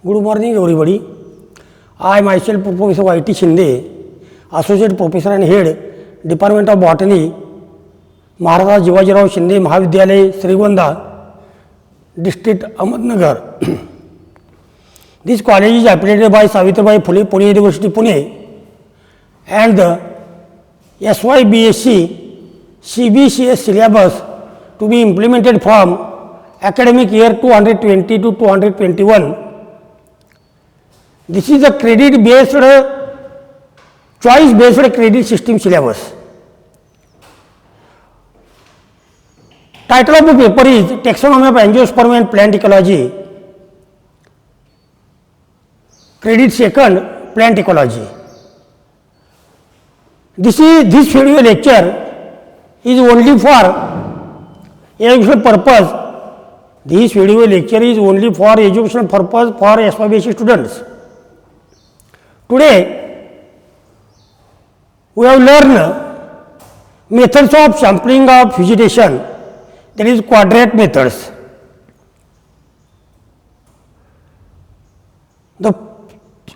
Good morning, everybody. I myself, Professor Y.T. Shinde, Associate Professor and Head, Department of Botany, Maharaja Jivajirao Shinde Mahavidyalaya, Srigonda, District Ahmednagar. This college is affiliated by Savitribai Phule, Pune University, Pune, and the SYBSc CBCS syllabus to be implemented from academic year 220 to 221. This is a credit based, choice based credit system syllabus. Title of the paper is Taxonomy of Angiosperm and Plant Ecology. Credit second, Plant Ecology. This video lecture is only for educational purpose. This video lecture is only for educational purpose for SYBSc students. Today, we have learned methods of sampling of vegetation, that is quadrat methods. The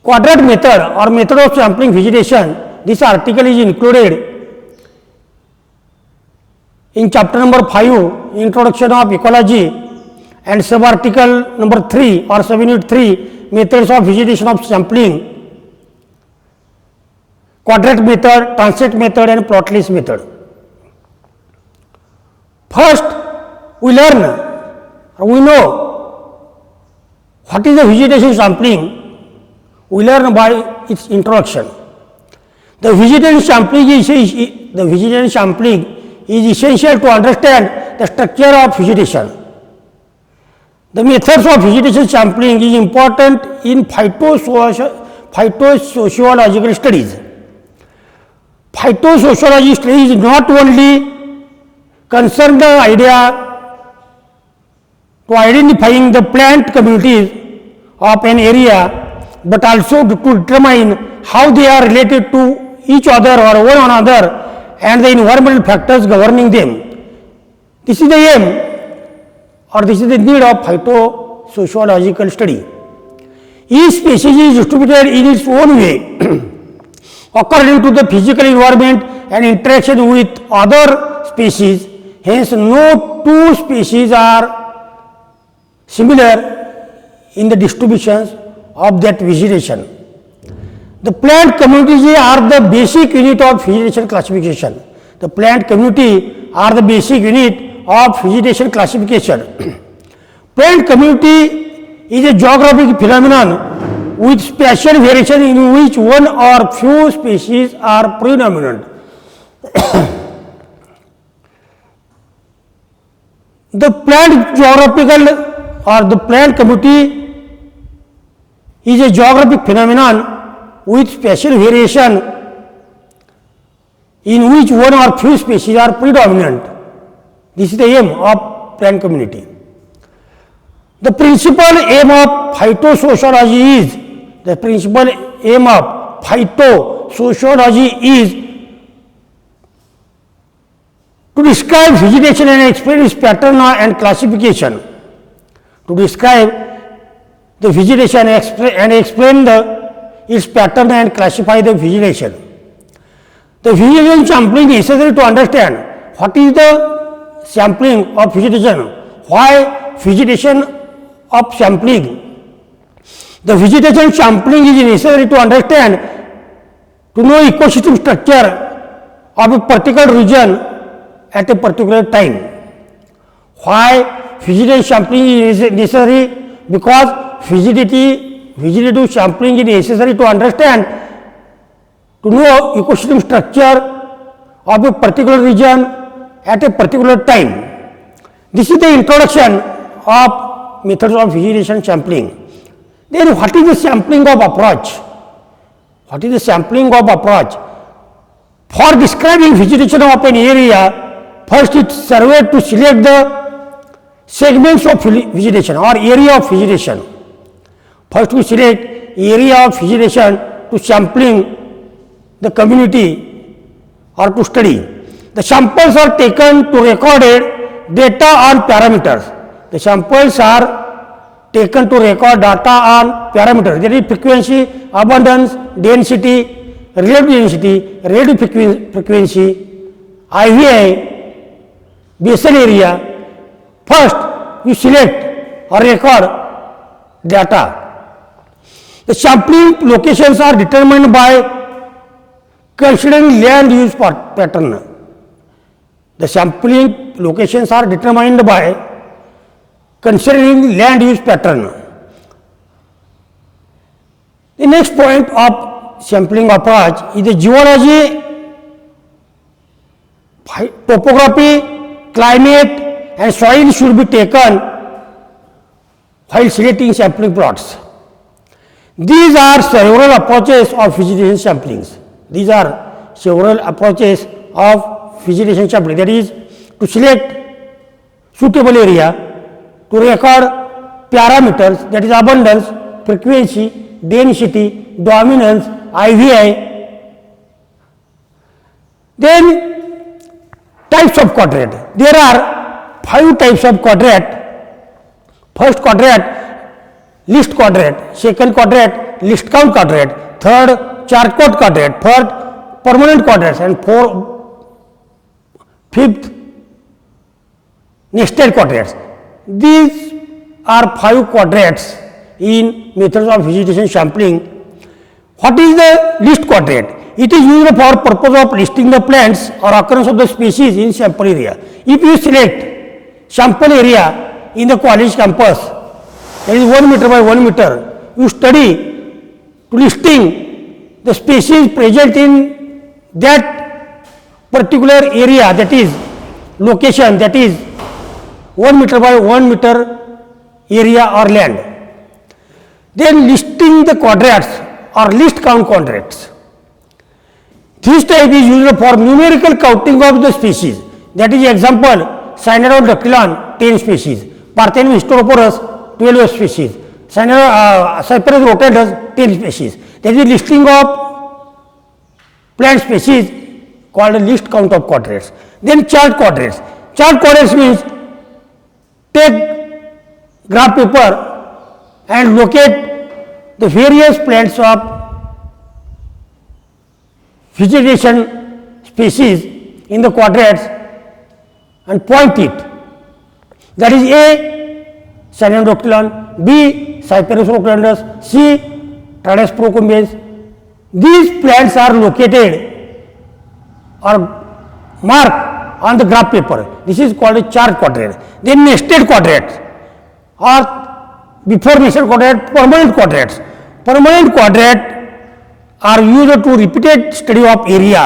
quadrat method or method of sampling vegetation, this article is included in chapter number 5, Introduction of Ecology, and subarticle number 3 or subunit 3, methods of vegetation of sampling, quadrat method, transect method and plotless method. First, we know what is the vegetation sampling. We learn by its introduction. The vegetation sampling is essential to understand the structure of vegetation. The methods of vegetation sampling is important in phytosociological studies. Phytosociology studies not only concern the idea to identifying the plant communities of an area, but also to determine how they are related to each other or one another and the environmental factors governing them. This is the aim or this is the need of phytosociological study. Each species is distributed in its own way according to the physical environment and interaction with other species. Hence, no two species are similar in the distributions of that vegetation. The plant communities are the basic unit of vegetation classification. The plant community are the basic unit of vegetation classification. Plant community is a geographic phenomenon with spatial variation in which one or few species are predominant. The plant geographical or the plant community is a geographic phenomenon with spatial variation in which one or few species are predominant. This is the aim of plant community. The principal aim of phytosociology is to describe vegetation and explain its pattern and classification. To describe the vegetation and explain its pattern and classify the vegetation. The vegetation sampling is necessary to understand what is the sampling of vegetation, why vegetation of sampling. The vegetation sampling is necessary to understand, to know ecosystem structure of a particular region at a particular time. Why vegetation sampling is necessary? Because vegetative sampling is necessary to understand, to know ecosystem structure of a particular region at a particular time. This is the introduction of methods of vegetation sampling. Then what is the sampling of approach? What is the sampling of approach? For describing vegetation of an area, first it is surveyed to select the segments of vegetation or area of vegetation. First we select area of vegetation to sampling the community or to study. The samples are taken to recorded data on parameters. The samples are taken to record data on parameters, that is frequency, abundance, density, relative frequency, IVI, basal area. First, you select or record data. The sampling locations are determined by considering land use pattern. The sampling locations are determined by considering land use pattern. The next point of sampling approach is the geology, topography, climate and soil should be taken while selecting sampling plots. These are several approaches of vegetation samplings. These are several approaches of vegetation sampling, that is to select suitable area, to record parameters, that is abundance, frequency, density, dominance, IVI. Then types of quadrant. There are 5 types of quadrant. First quadrant, list quadrant. Second quadrant, list count quadrant. Third, chart code quadrant. Fourth, permanent quadrants. And fifth, nested quadrants. These are 5 quadrants in methods of vegetation sampling. What is the list quadrant? It is used for purpose of listing the plants or occurrence of the species in sample area. If you select sample area in the college campus, that is 1 meter by 1 meter, you study to listing the species present in that particular area, that is location, that is 1 meter by 1 meter area or land. Then listing the quadrants or list count quadrants. This type is used for numerical counting of the species. That is example, Cyanidodactylon 10 species, Parthenium hysteroporus 12 species, Cyperus rotundus 10 species. That is listing of plant species called a list count of quadrants. Then chart quadrants. Chart quadrants means take graph paper and locate the various plants of vegetation species in the quadrants and point it. That is A, Cyanidodactylon, B, Cyperus rotundus, C, Trades procumbens. These plants are located or marked on the graph paper. This is called a chart quadrant. Then nested quadrants or before nested quadrant, permanent quadrants. Permanent quadrant are used to repeated study of area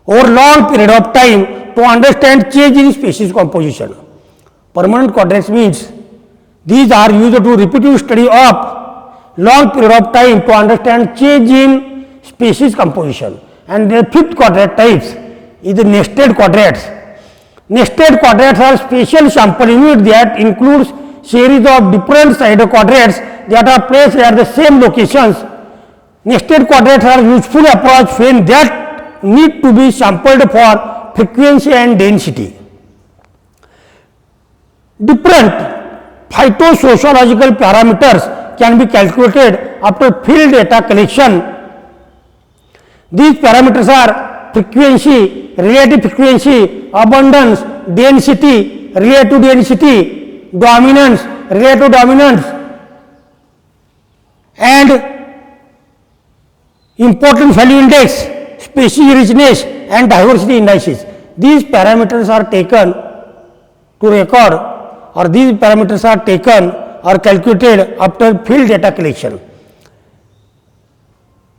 over long period of time to understand change in species composition. Permanent quadrants means these are used to repeated study of long period of time to understand change in species composition. And the fifth quadrant types is the nested quadrants. Nested quadrants are special sample unit that includes series of different side quadrants that are placed at the same locations. Nested quadrants are useful approach when that need to be sampled for frequency and density. Different phytosociological parameters can be calculated after field data collection. These parameters are frequency, relative frequency, abundance, density, relative density, dominance, relative dominance, and importance value index, species richness and diversity indices. These parameters are taken to record, or these parameters are taken or calculated after field data collection.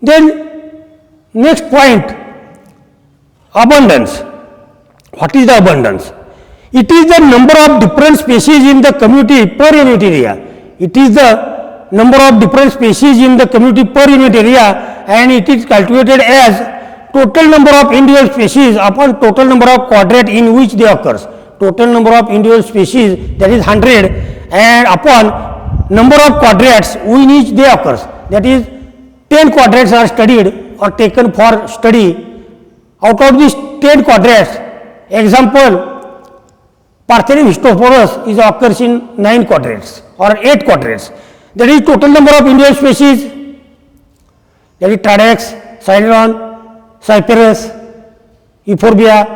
Then next point, abundance. What is the abundance? It is the number of different species in the community per unit area. It is the number of different species in the community per unit area, and it is calculated as total number of individual species upon total number of quadrant in which they occurs. Total number of individual species, that is 100, and upon number of quadrants in which they occurs, that is 10 quadrants are studied or taken for study. Out of these 10 quadrants, example Parthenium histosporus is occurs in 9 quadrates or 8 quadrates. That is total number of Indian species, that is Tradex, Cynodon, Cyperus, Euphorbia,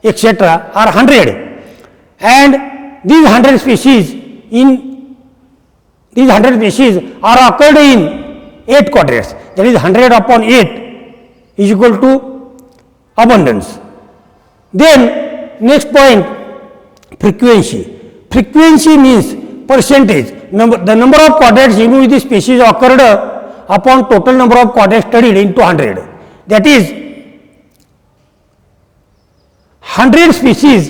etc. are 100, and these 100 species are occurred in 8 quadrats. That is 100 upon 8 is equal to abundance. Then next point, frequency. Frequency means percentage. The number of quadrats in which the species occurred upon total number of quadrats studied into 100. That is 100 species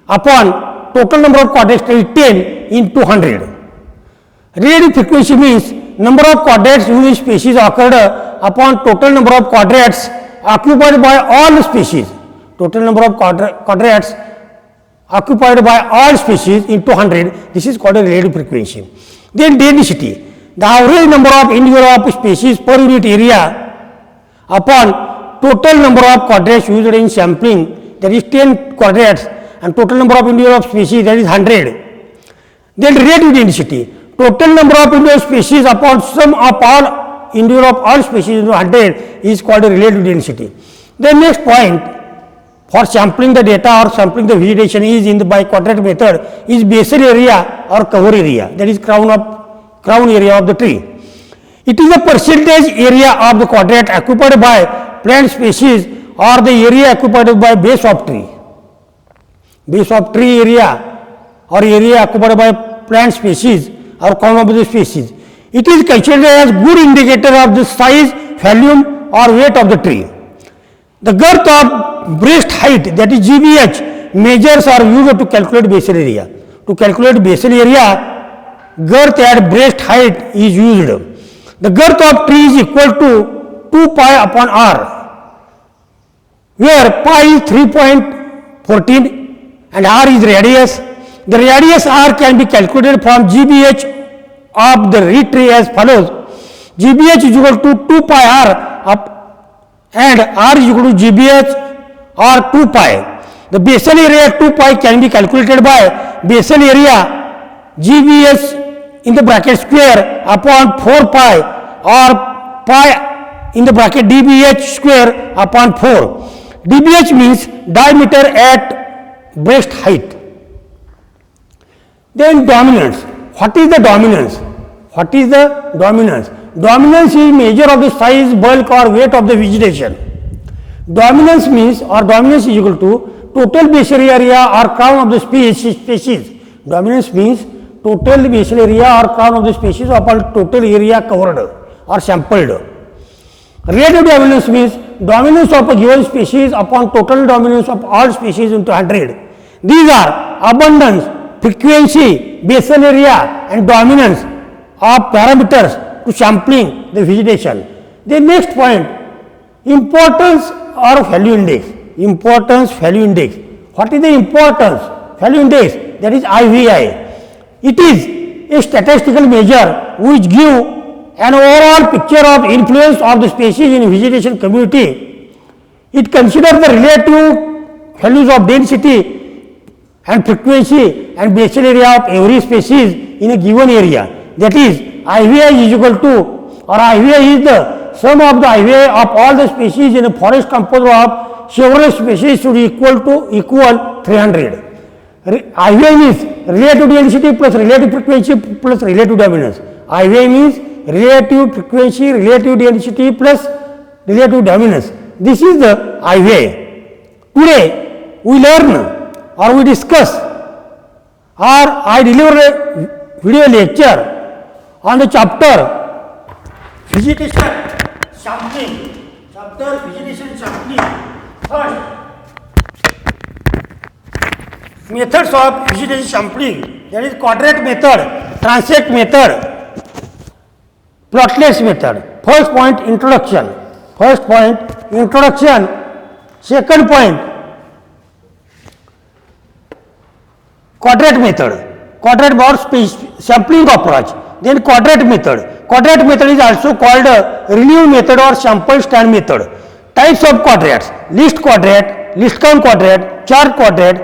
upon total number of quadrats studied 10 into 100. Relative frequency means number of quadrats in which species occurred upon total number of quadrats occupied by all species. Total number of quadrats occupied by all species into 100, this is called a relative frequency. Then density, the average number of individual species per unit area upon total number of quadrats used in sampling, that is 10 quadrats, and total number of individual species, that is 100. Then relative density, total number of individual species upon sum of all individual of all species into 100 is called a relative density. The next point, for sampling the data or sampling the vegetation is in the by quadrant method is basal area or cover area, that is crown area of the tree. It is the percentage area of the quadrant occupied by plant species or the area occupied by base of tree. Base of tree area or area occupied by plant species or crown of the species. It is considered as good indicator of the size, volume or weight of the tree. The girth of breast height, that is GBH, measures are used to calculate basal area. To calculate basal area, girth at breast height is used. The girth of tree is equal to 2 pi upon r, where pi is 3.14 and r is radius. The radius r can be calculated from GBH of the reed tree as follows. GBH is equal to 2 pi r up and r is equal to GBH or 2 pi. The basal area 2 pi can be calculated by basal area GBH in the bracket square upon 4 pi or pi in the bracket DBH square upon 4. DBH means diameter at breast height. Then dominance. What is the dominance? What is the dominance? Dominance is measure of the size, bulk or weight of the vegetation. Dominance means or dominance is equal to total basal area or crown of the species. Dominance means total basal area or crown of the species upon total area covered or sampled. Relative dominance means dominance of a given species upon total dominance of all species into 100. These are abundance, frequency, basal area and dominance of parameters to sampling the vegetation. The next point, importance or value index. Importance value index. What is the importance value index? That is IVI. It is a statistical measure which give an overall picture of influence of the species in vegetation community. It considers the relative values of density and frequency and basal area of every species in a given area. That is, IVI is equal to, or IVI is the sum of the IVI of all the species in a forest composed of several species should equal 300. IVI means relative density plus relative frequency plus relative dominance. IVI means relative frequency, relative density plus relative dominance. This is the IVI. Today we learn or we discuss or I deliver a video lecture on the chapter vegetation sampling. Chapter vegetation sampling. First, methods of vegetation sampling. There is quadrant method, transect method, plotless method. First point, introduction. First point, introduction. Second point, quadrant method. Quadrant or sampling approach. Then quadrant method. Quadrant method is also called relief method or sample stand method. Types of quadrats: list quadrant, list count quadrant, chart quadrant,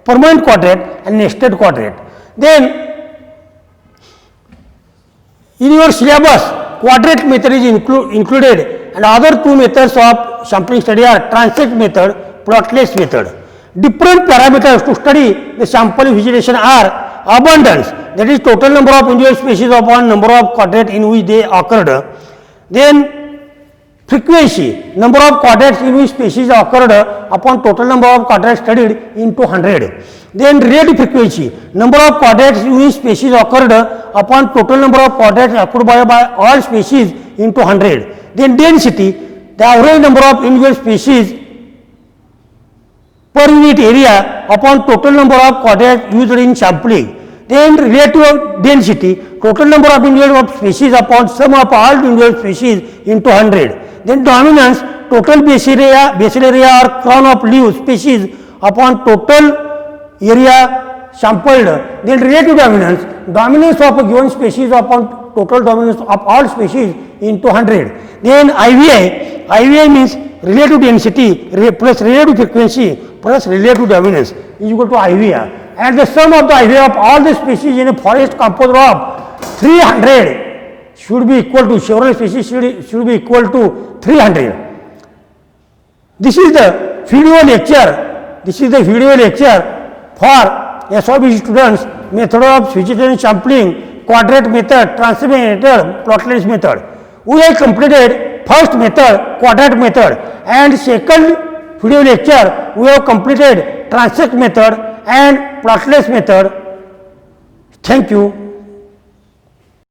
permanent quadrate and nested quadrate. Then in your syllabus, quadrate method is included, and other two methods of sampling study are transect method, plotless method. Different parameters to study the sample vegetation are abundance, that is total number of individual species upon number of quadrate in which they occurred. Then frequency, number of quadrates in which species occurred upon total number of quadrates studied into 100. Then relative frequency, number of quadrates in which species occurred upon total number of quadrates occurred by all species into 100. Then density, the average number of individual species per unit area upon total number of quadrates used in sampling. Then relative density, total number of individual species upon sum of all individual species into 100. Then dominance, total basal area or crown of leaf species upon total area sampled. Then relative dominance, dominance of a given species upon total dominance of all species into 100. Then IVI means relative density plus relative frequency plus relative dominance is equal to IVI. And the sum of the IVI of all the species in a forest composed of 300 should be equal to, several species should be equal to 300. This is the video lecture. This is the video lecture for SOB students, method of vegetation sampling, quadrate method, transect method, plotless method. We have completed first method, quadrate method, and second video lecture we have completed transect method and plotless method. Thank you.